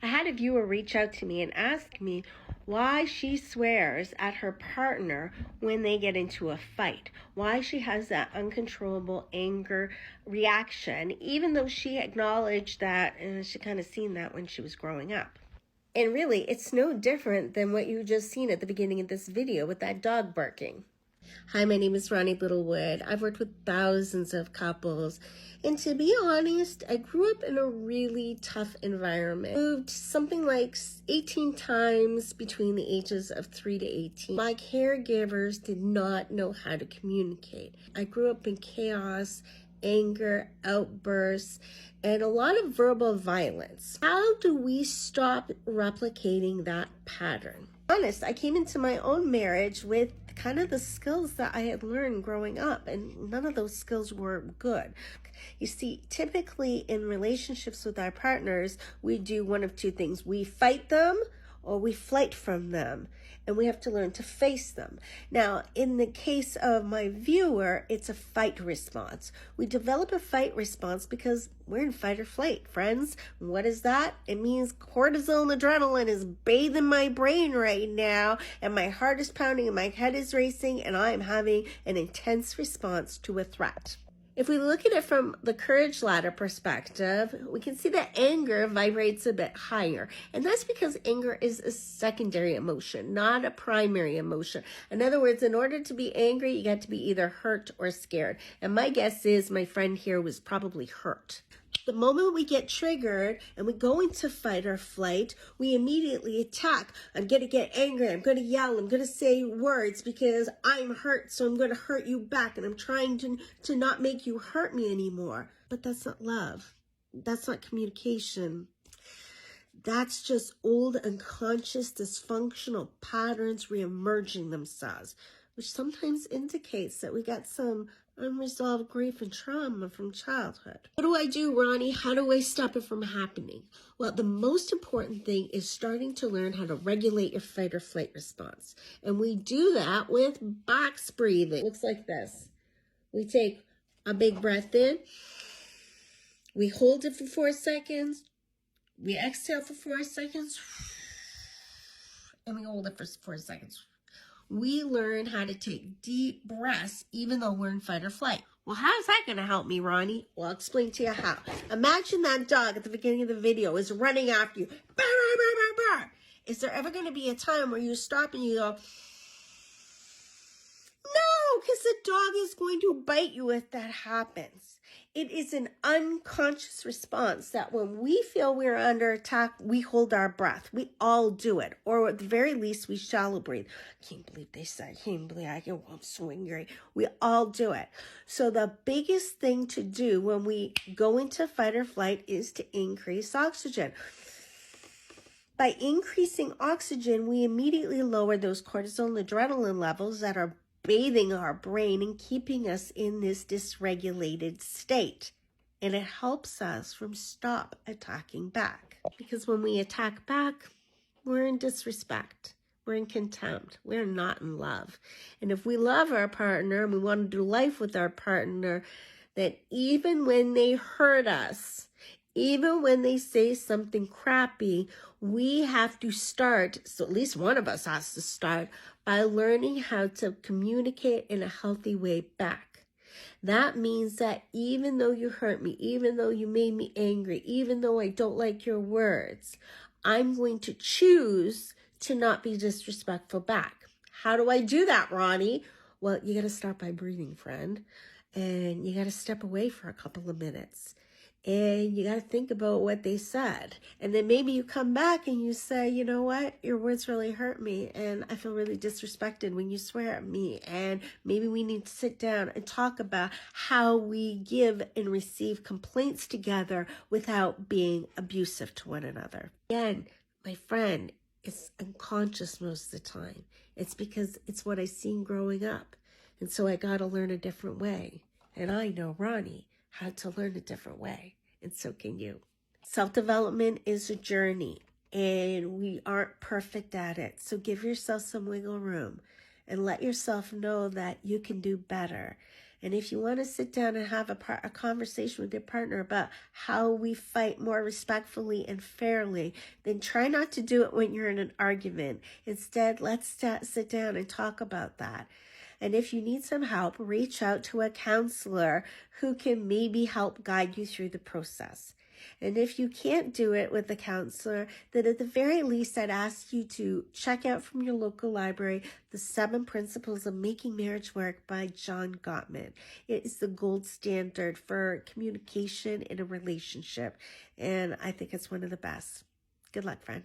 had a viewer reach out to me and ask me why she swears at her partner when they get into a fight, why she has that uncontrollable anger reaction, even though she acknowledged that and she kind of seen that when she was growing up. And really, it's no different than what you just seen at the beginning of this video with that dog barking. Hi, my name is Ronnie Littlewood. I've worked with thousands of couples. And to be honest, I grew up in a really tough environment. Moved something like 18 times between the ages of 3 to 18. My caregivers did not know how to communicate. I grew up in chaos, anger, outbursts, and a lot of verbal violence. How do we stop replicating that pattern? Honest, I came into my own marriage with kind of the skills that I had learned growing up, and none of those skills were good. You see, typically in relationships with our partners, we do one of two things. We fight them or we flight from them, and we have to learn to face them. Now, in the case of my viewer, it's a fight response. We develop a fight response because we're in fight or flight, friends. What is that? It means cortisol and adrenaline is bathing my brain right now, and my heart is pounding and my head is racing, and I am having an intense response to a threat. If we look at it from the courage ladder perspective, we can see that anger vibrates a bit higher. And that's because anger is a secondary emotion, not a primary emotion. In other words, in order to be angry, you got to be either hurt or scared. And my guess is my friend here was probably hurt. The moment we get triggered and we go into fight or flight, we immediately attack. I'm going to get angry. I'm going to yell. I'm going to say words because I'm hurt, so I'm going to hurt you back. And I'm trying to not make you hurt me anymore. But that's not love. That's not communication. That's just old unconscious dysfunctional patterns reemerging themselves, which sometimes indicates that we got some unresolved grief and trauma from childhood. What do I do, Ronnie? How do I stop it from happening? Well, the most important thing is starting to learn how to regulate your fight or flight response. And we do that with box breathing. It looks like this. We take a big breath in. We hold it for 4 seconds. We exhale for 4 seconds. And we hold it for 4 seconds. We learn how to take deep breaths even though we're in fight or flight. Well, how's that going to help me, Ronnie? Well, I'll explain to you how. Imagine that dog at the beginning of the video is running after you. Bark, bark, bark, bark. Is there ever going to be a time where you stop and you go, no, because the dog is going to bite you if that happens. It is an unconscious response that when we feel we're under attack, we hold our breath. We all do it. Or at the very least, we shallow breathe. I can't believe they said, I can't believe I'm so angry. We all do it. So the biggest thing to do when we go into fight or flight is to increase oxygen. By increasing oxygen, we immediately lower those cortisol and adrenaline levels that are bathing our brain and keeping us in this dysregulated state. And it helps us from stop attacking back. Because when we attack back, we're in disrespect. We're in contempt. We're not in love. And if we love our partner and we want to do life with our partner, that even when they hurt us, even when they say something crappy, we have to start, so at least one of us has to start, by learning how to communicate in a healthy way back. That means that even though you hurt me, even though you made me angry, even though I don't like your words, I'm going to choose to not be disrespectful back. How do I do that, Ronnie? Well, you got to start by breathing, friend. And you got to step away for a couple of minutes. And you got to think about what they said. And then maybe you come back and you say, you know what? Your words really hurt me. And I feel really disrespected when you swear at me. And maybe we need to sit down and talk about how we give and receive complaints together without being abusive to one another. Again, my friend, it's unconscious most of the time. It's because it's what I seen growing up. And so I got to learn a different way. And I know Ronnie had to learn a different way, and so can you. Self-development is a journey, and we aren't perfect at it. So give yourself some wiggle room and let yourself know that you can do better. And if you want to sit down and have a conversation with your partner about how we fight more respectfully and fairly, then try not to do it when you're in an argument. Instead, let's sit down and talk about that. And if you need some help, reach out to a counselor who can maybe help guide you through the process. And if you can't do it with a counselor, then at the very least, I'd ask you to check out from your local library The 7 Principles of Making Marriage Work by John Gottman. It is the gold standard for communication in a relationship, and I think it's one of the best. Good luck, friend.